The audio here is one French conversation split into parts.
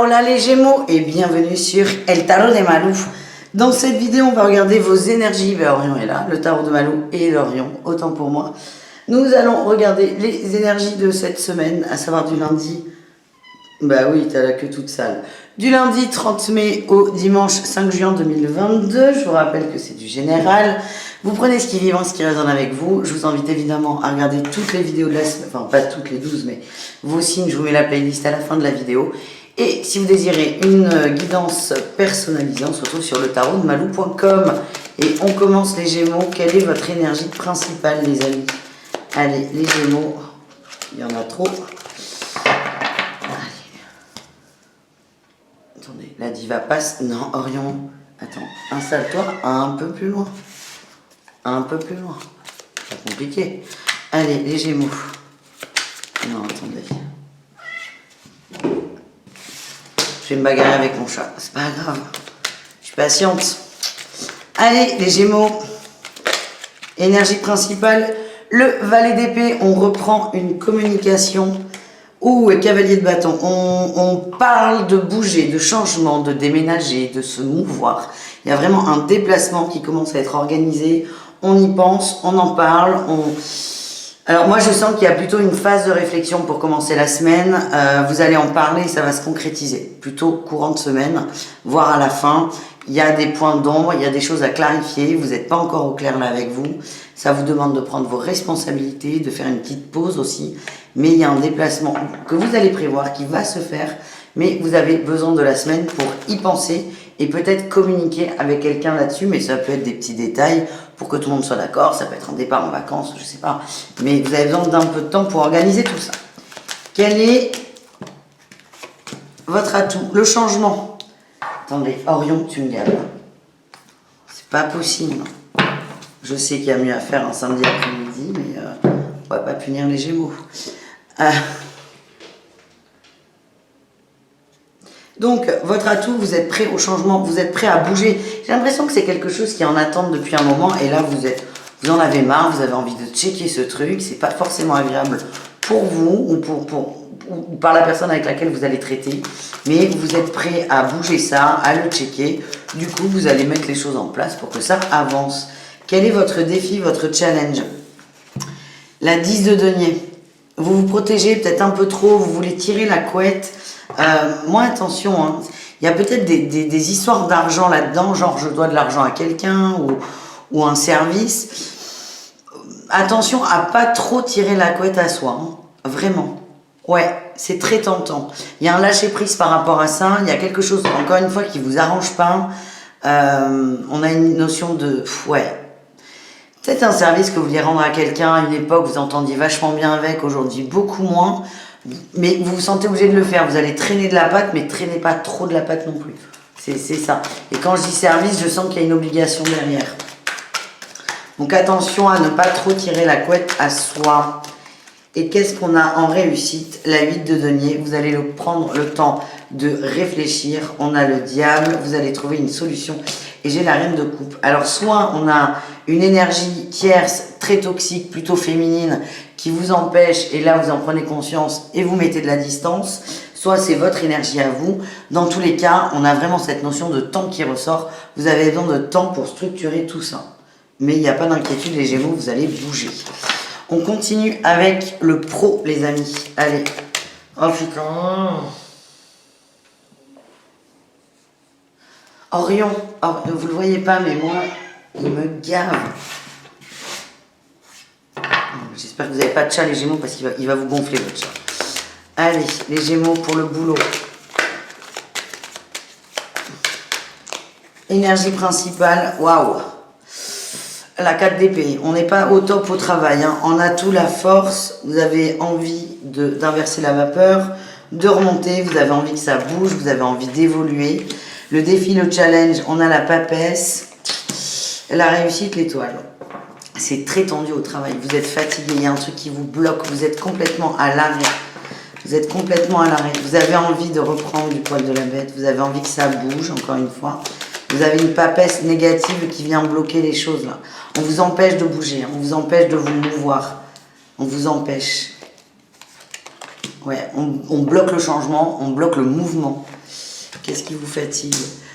Hola les Gémeaux et bienvenue sur El Tarot de Malou. Dans cette vidéo, on va regarder vos énergies. Orion est là, le tarot de Malou et l'Orion, autant pour moi. Nous allons regarder les énergies de cette semaine, à savoir du lundi. Bah oui, t'as la queue toute sale. Du lundi 30 mai au dimanche 5 juin 2022. Je vous rappelle que c'est du général. Vous prenez ce qui est vivant, ce qui résonne avec vous. Je vous invite évidemment à regarder toutes les vidéos de la semaine. Enfin, pas toutes les 12, mais vos signes. Je vous mets la playlist à la fin de la vidéo. Et si vous désirez une guidance personnalisée, on se retrouve sur le tarot de malou.com. Et on commence les Gémeaux. Quelle est votre énergie principale, les amis? Allez, les Gémeaux. Il y en a trop. Attendez, la diva passe. Non, Orion. Attends, installe-toi un peu plus loin. Un peu plus loin. Pas compliqué. Allez, les Gémeaux. Non, attendez. Je vais me bagarrer avec mon chat. C'est pas grave. Je suis patiente. Allez, les Gémeaux. Énergie principale. Le valet d'épée. On reprend une communication. Ouh, cavalier de bâton, on parle de bouger, de changement, de déménager, de se mouvoir. Il y a vraiment un déplacement qui commence à être organisé. On y pense, on en parle. Alors moi, je sens qu'il y a plutôt une phase de réflexion pour commencer la semaine. Vous allez en parler, ça va se concrétiser. Plutôt courant de semaine, voire à la fin. Il y a des points d'ombre, il y a des choses à clarifier. Vous n'êtes pas encore au clair là avec vous. Ça vous demande de prendre vos responsabilités, de faire une petite pause aussi. Mais il y a un déplacement que vous allez prévoir, qui va se faire. Mais vous avez besoin de la semaine pour y penser et peut-être communiquer avec quelqu'un là-dessus. Mais ça peut être des petits détails pour que tout le monde soit d'accord. Ça peut être un départ en vacances, je ne sais pas. Mais vous avez besoin d'un peu de temps pour organiser tout ça. Quel est votre atout? Le changement. Attendez, Orion, tu me gaves. C'est pas possible. Je sais qu'il y a mieux à faire un samedi après-midi, mais on va pas punir les Gémeaux. Donc, votre atout, vous êtes prêt au changement, vous êtes prêt à bouger. J'ai l'impression que c'est quelque chose qui est en attente depuis un moment, et là, vous en avez marre, vous avez envie de checker ce truc, c'est pas forcément agréable pour vous, ou par la personne avec laquelle vous allez traiter, mais vous êtes prêt à bouger ça, à le checker. Du coup, vous allez mettre les choses en place pour que ça avance. Quel est votre défi, votre challenge? La 10 de denier. Vous vous protégez peut-être un peu trop, vous voulez tirer la couette. Moi, attention, hein, il y a peut-être des histoires d'argent là-dedans, genre je dois de l'argent à quelqu'un ou un service. Attention à pas trop tirer la couette à soi, hein, vraiment. Ouais, c'est très tentant. Il y a un lâcher-prise par rapport à ça, il y a quelque chose, encore une fois, qui vous arrange pas. On a une notion de... Ouais. Peut-être un service que vous vouliez rendre à quelqu'un à une époque, vous entendiez vachement bien avec, aujourd'hui beaucoup moins. Mais vous vous sentez obligé de le faire. Vous allez traîner de la patte, mais traînez pas trop de la patte non plus. C'est ça. Et quand je dis service, je sens qu'il y a une obligation derrière. Donc attention à ne pas trop tirer la couette à soi. Et qu'est-ce qu'on a en réussite? La 8 de denier. Vous allez prendre le temps de réfléchir. On a le diable. Vous allez trouver une solution. Et j'ai la reine de coupe. Alors soit on a une énergie tierce, très toxique, plutôt féminine, qui vous empêche, et là vous en prenez conscience et vous mettez de la distance, soit c'est votre énergie à vous. Dans tous les cas, on a vraiment cette notion de temps qui ressort. Vous avez besoin de temps pour structurer tout ça. Mais il n'y a pas d'inquiétude, les Gémeaux, vous allez bouger. On continue avec le pro, les amis. Allez. Oh putain. Orion, vous le voyez pas, mais moi, il me gave. J'espère que vous n'avez pas de chat, les Gémeaux, parce qu'il va vous gonfler, votre chat. Allez, les Gémeaux pour le boulot. Énergie principale, waouh. La 4 d'épée, on n'est pas au top au travail, hein. On a tout, la force, vous avez envie d'inverser la vapeur, de remonter, vous avez envie que ça bouge, vous avez envie d'évoluer. Le défi, le challenge, on a la papesse, la réussite, l'étoile. C'est très tendu au travail, vous êtes fatigué, il y a un truc qui vous bloque, vous êtes complètement à l'arrêt. Vous êtes complètement à l'arrêt. Vous avez envie de reprendre du poil de la bête, vous avez envie que ça bouge, encore une fois. Vous avez une papesse négative qui vient bloquer les choses là. On vous empêche de bouger, on vous empêche de vous mouvoir. On vous empêche. Ouais, on bloque le changement, on bloque le mouvement. Qu'est-ce qui vous fatigue?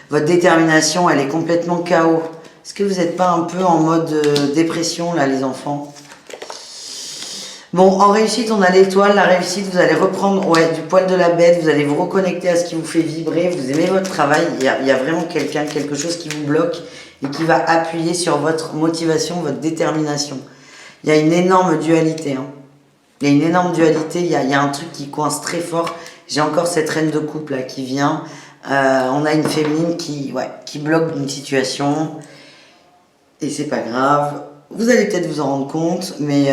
Votre détermination, elle est complètement KO. Est-ce que vous n'êtes pas un peu en mode dépression, là, les enfants? Bon, en réussite, on a l'étoile. La réussite, vous allez reprendre du poil de la bête. Vous allez vous reconnecter à ce qui vous fait vibrer. Vous aimez votre travail. Il y a vraiment quelque chose qui vous bloque et qui va appuyer sur votre motivation, votre détermination. Il y a une énorme dualité. Hein. Il y a une énorme dualité. Il y a un truc qui coince très fort. J'ai encore cette reine de coupe là qui vient. On a une féminine qui bloque une situation. Et c'est pas grave. Vous allez peut-être vous en rendre compte, mais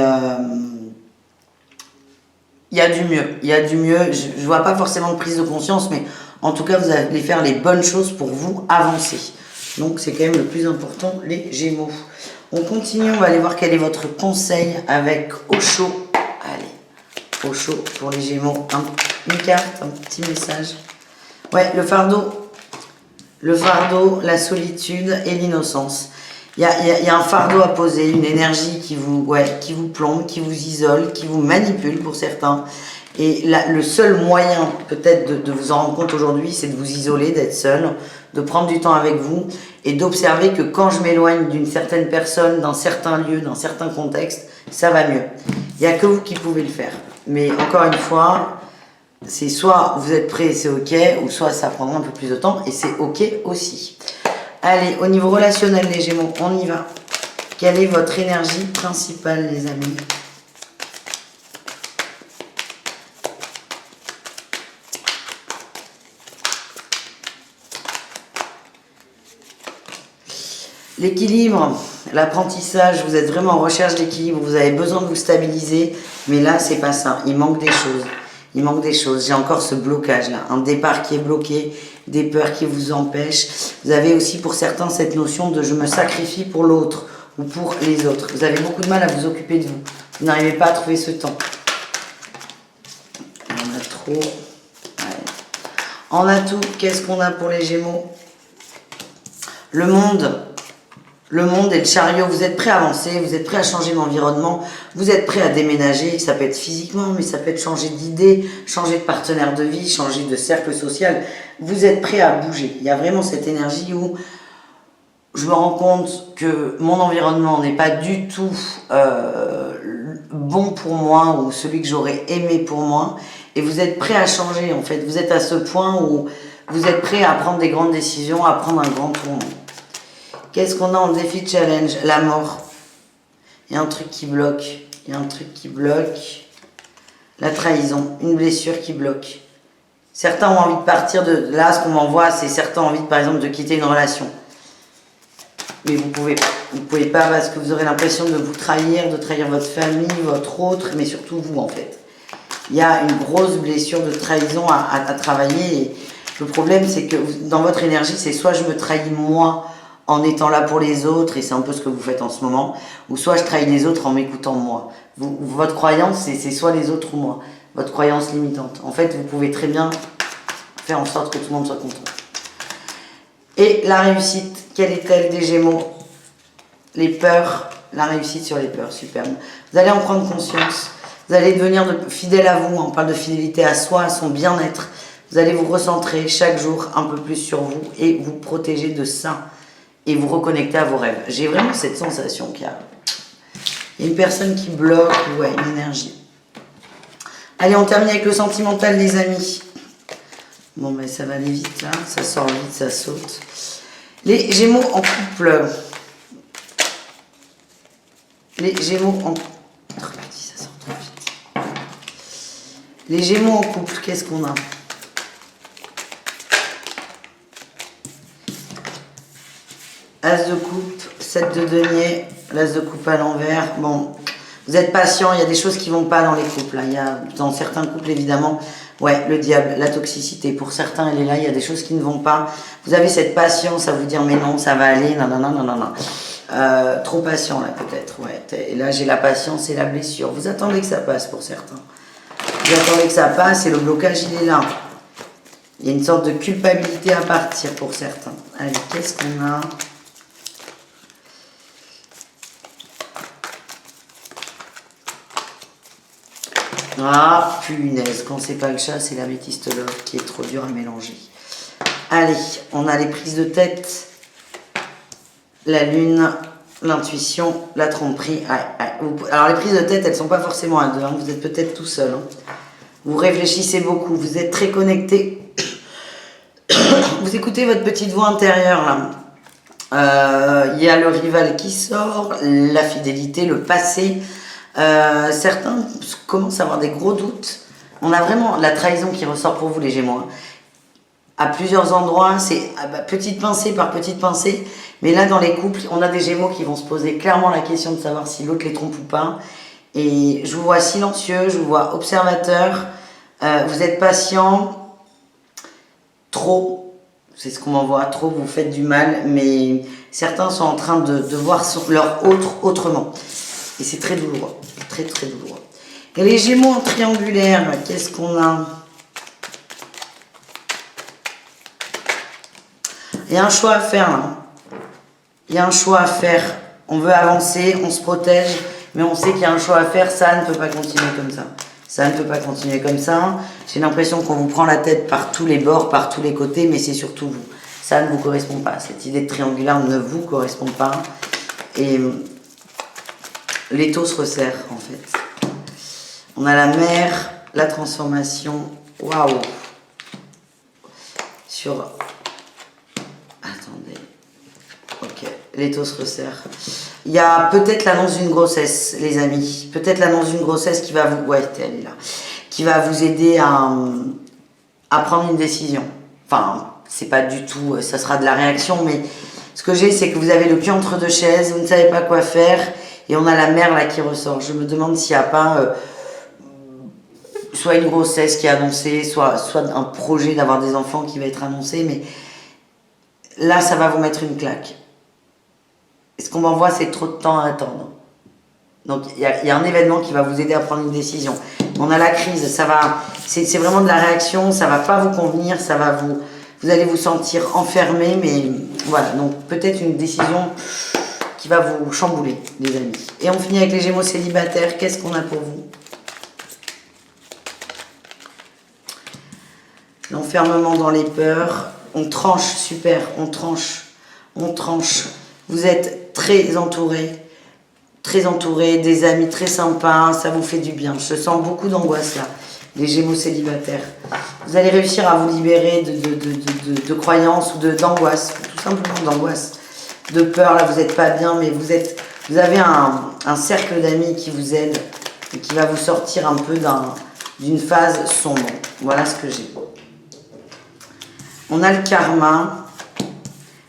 il y a du mieux. Il y a du mieux. Je vois pas forcément de prise de conscience, mais en tout cas, vous allez faire les bonnes choses pour vous avancer. Donc, c'est quand même le plus important, les Gémeaux. On continue, on va aller voir quel est votre conseil avec Osho. Allez, Osho pour les Gémeaux. Une carte, un petit message. Ouais, le fardeau, la solitude et l'innocence. Il y a un fardeau à poser, une énergie qui vous plombe, qui vous isole, qui vous manipule pour certains. Et le seul moyen peut-être de vous en rendre compte aujourd'hui, c'est de vous isoler, d'être seul, de prendre du temps avec vous et d'observer que quand je m'éloigne d'une certaine personne, d'un certain lieu, d'un certain contexte, ça va mieux. Il n'y a que vous qui pouvez le faire. Mais encore une fois, c'est soit vous êtes prêts, c'est ok, ou soit ça prendra un peu plus de temps et c'est ok aussi. Allez, au niveau relationnel, les Gémeaux, on y va. Quelle est votre énergie principale, les amis? L'équilibre, l'apprentissage, vous êtes vraiment en recherche d'équilibre, vous avez besoin de vous stabiliser, mais là, c'est pas ça. Il manque des choses. Il manque des choses. J'ai encore ce blocage-là, un départ qui est bloqué, des peurs qui vous empêchent. Vous avez aussi pour certains cette notion de je me sacrifie pour l'autre ou pour les autres. Vous avez beaucoup de mal à vous occuper de vous. Vous n'arrivez pas à trouver ce temps. On a trop. Ouais. En atout, qu'est-ce qu'on a pour les Gémeaux? Le monde. Le monde et le chariot, vous êtes prêt à avancer, vous êtes prêt à changer d'environnement, vous êtes prêt à déménager, ça peut être physiquement, mais ça peut être changer d'idée, changer de partenaire de vie, changer de cercle social. Vous êtes prêt à bouger. Il y a vraiment cette énergie où je me rends compte que mon environnement n'est pas du tout bon pour moi ou celui que j'aurais aimé pour moi. Et vous êtes prêt à changer en fait. Vous êtes à ce point où vous êtes prêt à prendre des grandes décisions, à prendre un grand tournant. Qu'est-ce qu'on a en défi challenge? La mort. Il y a un truc qui bloque. Il y a un truc qui bloque. La trahison. Une blessure qui bloque. Certains ont envie de partir de là. Ce qu'on m'envoie, c'est certains ont envie, par exemple, de quitter une relation. Mais vous pouvez pas parce que vous aurez l'impression de vous trahir, de trahir votre famille, votre autre, mais surtout vous, en fait. Il y a une grosse blessure de trahison à travailler. Et le problème, c'est que dans votre énergie, c'est soit je me trahis moi, en étant là pour les autres, et c'est un peu ce que vous faites en ce moment, ou soit je trahis les autres en m'écoutant moi. Votre croyance, c'est soit les autres ou moi. Votre croyance limitante. En fait, vous pouvez très bien faire en sorte que tout le monde soit content. Et la réussite, quelle est-elle des Gémeaux? Les peurs, la réussite sur les peurs, superbe. Vous allez en prendre conscience, vous allez devenir fidèle à vous, on parle de fidélité à soi, à son bien-être. Vous allez vous recentrer chaque jour un peu plus sur vous et vous protéger de ça. Et vous reconnecter à vos rêves. J'ai vraiment cette sensation qu'il y a une personne qui bloque, une énergie. Allez, on termine avec le sentimental, les amis. Bon, mais ça va aller vite, là. Ça sort vite, ça saute. Les Gémeaux en couple. Les Gémeaux en couple. Ça sort trop vite. Les Gémeaux en couple, qu'est-ce qu'on a? As de coupe, 7 de denier, l'as de coupe à l'envers. Bon, vous êtes patient, il y a des choses qui vont pas dans les couples. Là. Il y a, dans certains couples, évidemment, le diable, la toxicité. Pour certains, elle est là, il y a des choses qui ne vont pas. Vous avez cette patience à vous dire, mais non, ça va aller, non. Trop patient, là, peut-être. Et là, j'ai la patience et la blessure. Vous attendez que ça passe pour certains. Vous attendez que ça passe et le blocage, il est là. Il y a une sorte de culpabilité à partir pour certains. Allez, qu'est-ce qu'on a ? Ah, punaise, quand c'est pas le chat, c'est l'améthyste love qui est trop dur à mélanger. Allez, on a les prises de tête, la lune, l'intuition, la tromperie. Alors les prises de tête, elles ne sont pas forcément à deux, hein. Vous êtes peut-être tout seul. Hein. Vous réfléchissez beaucoup, vous êtes très connecté. Vous écoutez votre petite voix intérieure là. Il y a le rival qui sort, la fidélité, le passé. Certains commencent à avoir des gros doutes. On a vraiment la trahison qui ressort pour vous les Gémeaux. Hein. À plusieurs endroits, c'est petite pincée par petite pincée. Mais là, dans les couples, on a des Gémeaux qui vont se poser clairement la question de savoir si l'autre les trompe ou pas. Et je vous vois silencieux, je vous vois observateur. Vous êtes patient. Trop, c'est ce qu'on m'envoie. Trop, vous faites du mal. Mais certains sont en train de voir leur autre autrement. Et c'est très douloureux. Très, très douloureux. Et les Gémeaux en triangulaire, qu'est-ce qu'on a ? Il y a un choix à faire là. Il y a un choix à faire. On veut avancer, on se protège, mais on sait qu'il y a un choix à faire. Ça ne peut pas continuer comme ça. Ça ne peut pas continuer comme ça. J'ai l'impression qu'on vous prend la tête par tous les bords, par tous les côtés, mais c'est surtout vous. Ça ne vous correspond pas. Cette idée de triangulaire ne vous correspond pas. Et l'étau se resserre en fait. On a la mer, la transformation. Waouh! Sur... Attendez. Ok, l'étau se resserre. Il y a peut-être l'annonce d'une grossesse, les amis. Peut-être l'annonce d'une grossesse qui va vous... Ouais, elle est là. Qui va vous aider à prendre une décision. Enfin, c'est pas du tout... Ça sera de la réaction, mais... Ce que j'ai, c'est que vous avez le cul entre deux chaises, vous ne savez pas quoi faire, et on a la mer là qui ressort. Je me demande s'il n'y a pas... soit une grossesse qui est annoncée, soit un projet d'avoir des enfants qui va être annoncé, mais... Là, ça va vous mettre une claque. Et ce qu'on m'envoie, c'est trop de temps à attendre. Donc, il y a un événement qui va vous aider à prendre une décision. On a la crise, ça va... C'est vraiment de la réaction, ça va pas vous convenir, ça va vous... Vous allez vous sentir enfermé, mais voilà. Donc, peut-être une décision qui va vous chambouler, les amis. Et on finit avec les Gémeaux célibataires. Qu'est-ce qu'on a pour vous? L'enfermement dans les peurs... On tranche, super, on tranche. Vous êtes très entouré, des amis très sympas, ça vous fait du bien. Je sens beaucoup d'angoisse là, les Gémeaux célibataires. Vous allez réussir à vous libérer de croyances ou d'angoisse, tout simplement d'angoisse, de peur. Là, vous n'êtes pas bien, mais vous avez un cercle d'amis qui vous aide et qui va vous sortir un peu d'une phase sombre. Voilà ce que j'ai. On a le karma,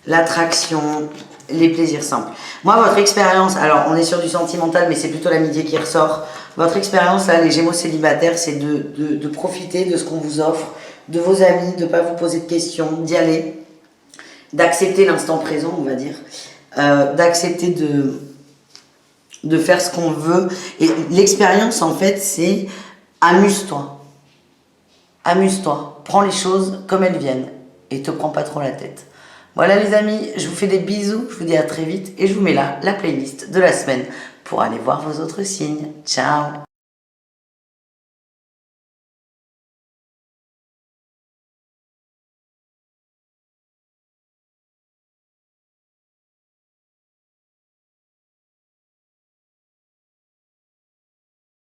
l'attraction, les plaisirs simples. Moi, votre expérience, alors on est sur du sentimental, mais c'est plutôt l'amitié qui ressort. Votre expérience, là, les Gémeaux célibataires, c'est de profiter de ce qu'on vous offre, de vos amis, de ne pas vous poser de questions, d'y aller, d'accepter l'instant présent, on va dire, d'accepter de faire ce qu'on veut. Et l'expérience, en fait, c'est amuse-toi. Amuse-toi. Prends les choses comme elles viennent. Et te prends pas trop la tête. Voilà les amis, je vous fais des bisous, je vous dis à très vite et je vous mets là la playlist de la semaine pour aller voir vos autres signes. Ciao!